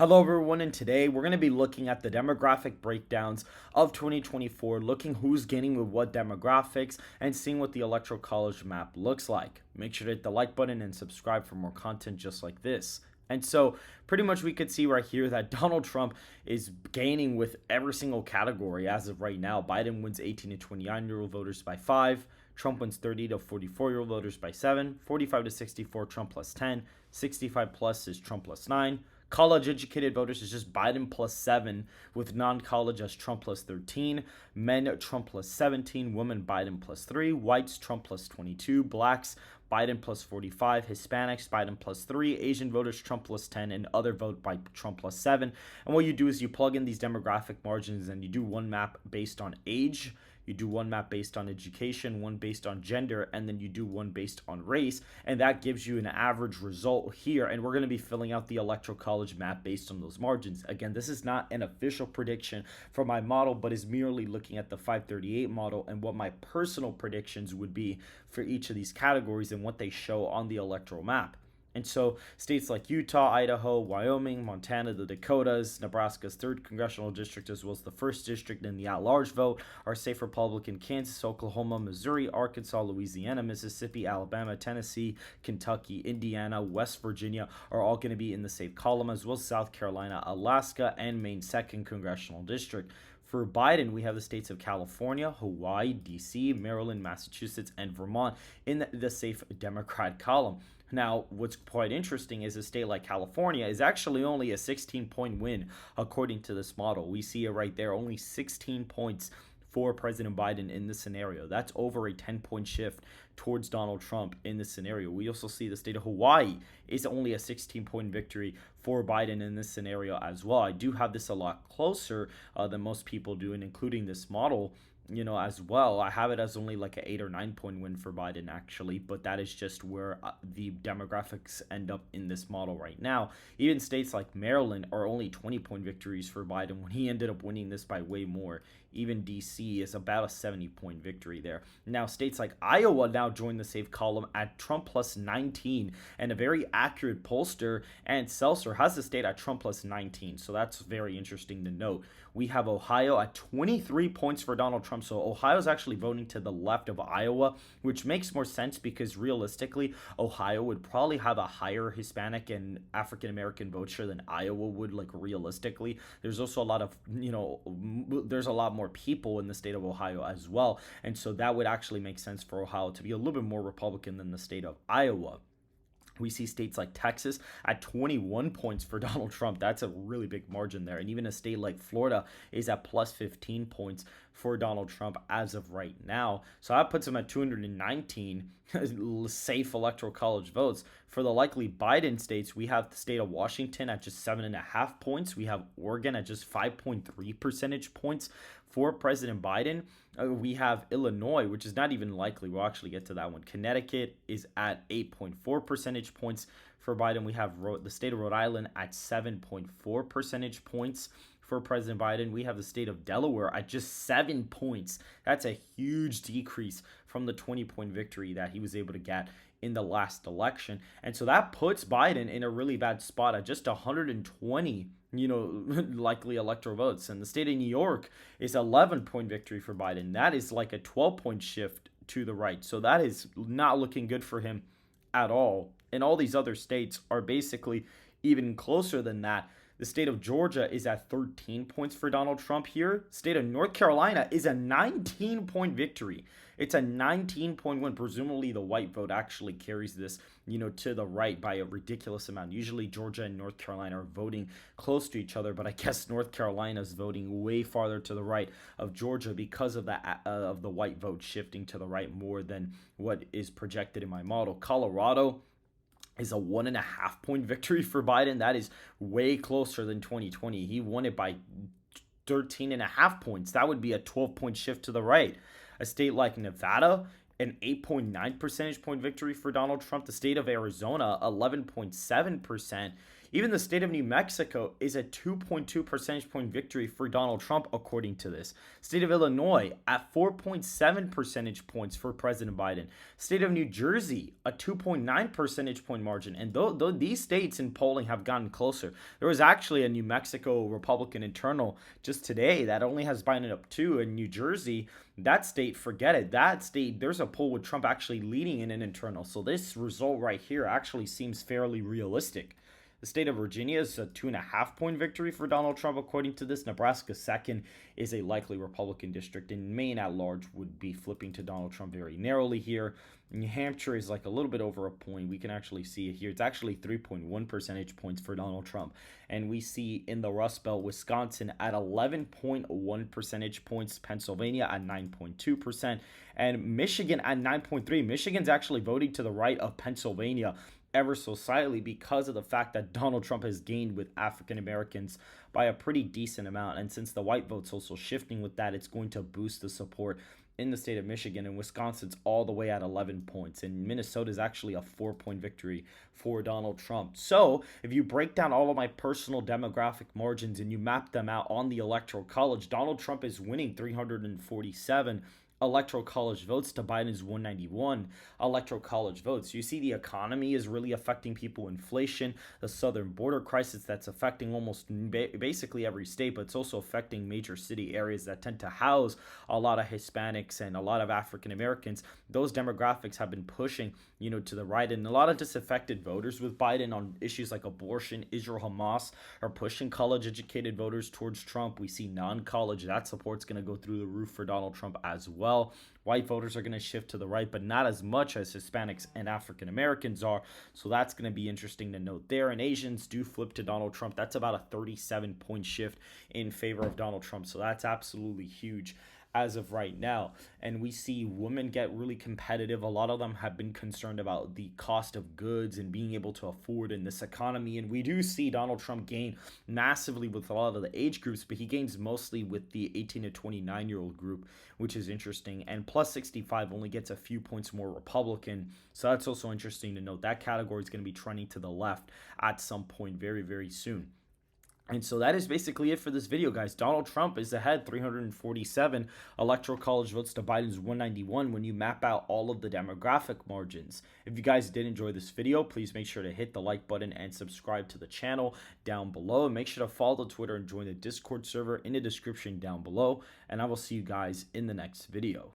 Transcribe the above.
Hello everyone, and today we're going to be looking at the demographic breakdowns of 2024, looking who's gaining with what demographics and seeing what the electoral college map looks like. Make sure to hit the like button and subscribe for more content just like this. And so pretty much we could see right here that Donald Trump is gaining with every single category as of right now. Biden wins 18 to 29-year-old voters by 5. Trump wins 30 to 44-year-old voters by 7. 45 to 64, Trump plus 10. 65 plus is Trump plus 9. College educated voters is just Biden plus 7, with non-college as Trump plus 13. Men, Trump plus 17. Women, Biden plus 3. Whites, Trump plus 22. Blacks, Biden plus 45. Hispanics, Biden plus 3. Asian voters, Trump plus 10. And other vote by Trump plus 7. And what you do is you plug in these demographic margins and you do one map based on age. You do one map based on education, one based on gender, and then you do one based on race, and that gives you an average result here. And we're going to be filling out the electoral college map based on those margins. Again, this is not an official prediction for my model, but is merely looking at the 538 model and what my personal predictions would be for each of these categories and what they show on the electoral map. And so states like Utah, Idaho, Wyoming, Montana, the Dakotas, Nebraska's 3rd congressional district, as well as the 1st district in the at-large vote, are safe Republican. Kansas, Oklahoma, Missouri, Arkansas, Louisiana, Mississippi, Alabama, Tennessee, Kentucky, Indiana, West Virginia are all going to be in the safe column, as well as South Carolina, Alaska, and Maine 2nd congressional district. For Biden, we have the states of California, Hawaii, D.C., Maryland, Massachusetts, and Vermont in the safe Democrat column. Now, what's quite interesting is a state like California is actually only a 16-point win according to this model. We see it right there, only 16 points for President Biden in this scenario. That's over a 10-point shift towards Donald Trump in this scenario. We also see the state of Hawaii is only a 16-point victory for Biden in this scenario as well. I do have this a lot closer than most people do, and including this model, as well. I have it as only like an 8 or 9 point win for Biden, actually, but that is just where the demographics end up in this model right now. Even states like Maryland are only 20-point victories for Biden when he ended up winning this by way more. Even DC is about a 70-point victory there. Now, states like Iowa now join the safe column at Trump plus 19, and a very accurate pollster and Seltzer has the state at Trump plus 19, so that's very interesting to note. We have Ohio at 23 points for Donald Trump, so Ohio's actually voting to the left of Iowa, which makes more sense because realistically, Ohio would probably have a higher Hispanic and African-American vote share than Iowa would, like realistically. There's also a lot of, there's a lot more people in the state of Ohio as well, and so that would actually make sense for Ohio to be a little bit more Republican than the state of Iowa. We see states like Texas at 21 points for Donald Trump. That's a really big margin there. And even a state like Florida is at plus 15 points for Donald Trump as of right now. So that puts him at 219 safe electoral college votes. For the likely Biden states, we have the state of Washington at just 7.5 points. We have Oregon at just 5.3 percentage points for President Biden. We have Illinois, which is not even likely. We'll actually get to that one. Connecticut is at 8.4 percentage points for Biden. We have the state of Rhode Island at 7.4 percentage points for President Biden. We have the state of Delaware at just 7 points. That's a huge decrease from the 20-point victory that he was able to get in the last election. And so that puts Biden in a really bad spot at just 120 likely electoral votes. And the state of New York is 11-point victory for Biden. That is like a 12-point shift to the right. So that is not looking good for him at all. And all these other states are basically even closer than that. The state of Georgia is at 13 points for Donald Trump here. State of North Carolina is a 19-point victory. It's a 19-point win. Presumably the white vote actually carries this, to the right by a ridiculous amount. Usually Georgia and North Carolina are voting close to each other, but I guess North Carolina is voting way farther to the right of Georgia because of the white vote shifting to the right more than what is projected in my model. Colorado is a 1.5 point victory for Biden. That is way closer than 2020. He won it by 13.5 points. That would be a 12-point shift to the right. A state like Nevada, an 8.9 percentage point victory for Donald Trump. The state of Arizona, 11.7%. Even the state of New Mexico is a 2.2 percentage point victory for Donald Trump, according to this. State of Illinois at 4.7 percentage points for President Biden. State of New Jersey, a 2.9 percentage point margin. And though these states in polling have gotten closer, there was actually a New Mexico Republican internal just today that only has Biden up 2. In New Jersey, that state, forget it. That state, there's a poll with Trump actually leading in an internal. So this result right here actually seems fairly realistic. The state of Virginia is a 2.5 point victory for Donald Trump, according to this. Nebraska second is a likely Republican district, and Maine at large would be flipping to Donald Trump very narrowly here. New Hampshire is like a little bit over a point. We can actually see it here. It's actually 3.1 percentage points for Donald Trump. And we see in the Rust Belt, Wisconsin at 11.1 percentage points, Pennsylvania at 9.2%, and Michigan at 9.3. Michigan's actually voting to the right of Pennsylvania ever so slightly because of the fact that Donald Trump has gained with African Americans by a pretty decent amount. And since the white vote's also shifting with that, it's going to boost the support in the state of Michigan. And Wisconsin's all the way at 11 points. And Minnesota is actually a 4-point victory for Donald Trump. So if you break down all of my personal demographic margins and you map them out on the Electoral College, Donald Trump is winning 347 Electoral College votes to Biden's 191 Electoral College votes. You see the economy is really affecting people, inflation, the southern border crisis that's affecting almost basically every state, but it's also affecting major city areas that tend to house a lot of Hispanics and a lot of African Americans. Those demographics have been pushing, to the right, and a lot of disaffected voters with Biden on issues like abortion, Israel, Hamas are pushing college-educated voters towards Trump. We see non-college, that support's going to go through the roof for Donald Trump as well. White voters are going to shift to the right, but not as much as Hispanics and African Americans are. So that's going to be interesting to note there. And Asians do flip to Donald Trump. That's about a 37-point shift in favor of Donald Trump. So that's absolutely huge as of right now. And we see women get really competitive. A lot of them have been concerned about the cost of goods and being able to afford in this economy. And we do see Donald Trump gain massively with a lot of the age groups, but he gains mostly with the 18 to 29-year-old group, which is interesting. And plus 65 only gets a few points more Republican. So that's also interesting to note. That category is going to be trending to the left at some point very, very soon. And so that is basically it for this video, guys. Donald Trump is ahead 347 Electoral College votes to Biden's 191 when you map out all of the demographic margins. If you guys did enjoy this video, please make sure to hit the like button and subscribe to the channel down below. And make sure to follow the Twitter and join the Discord server in the description down below. And I will see you guys in the next video.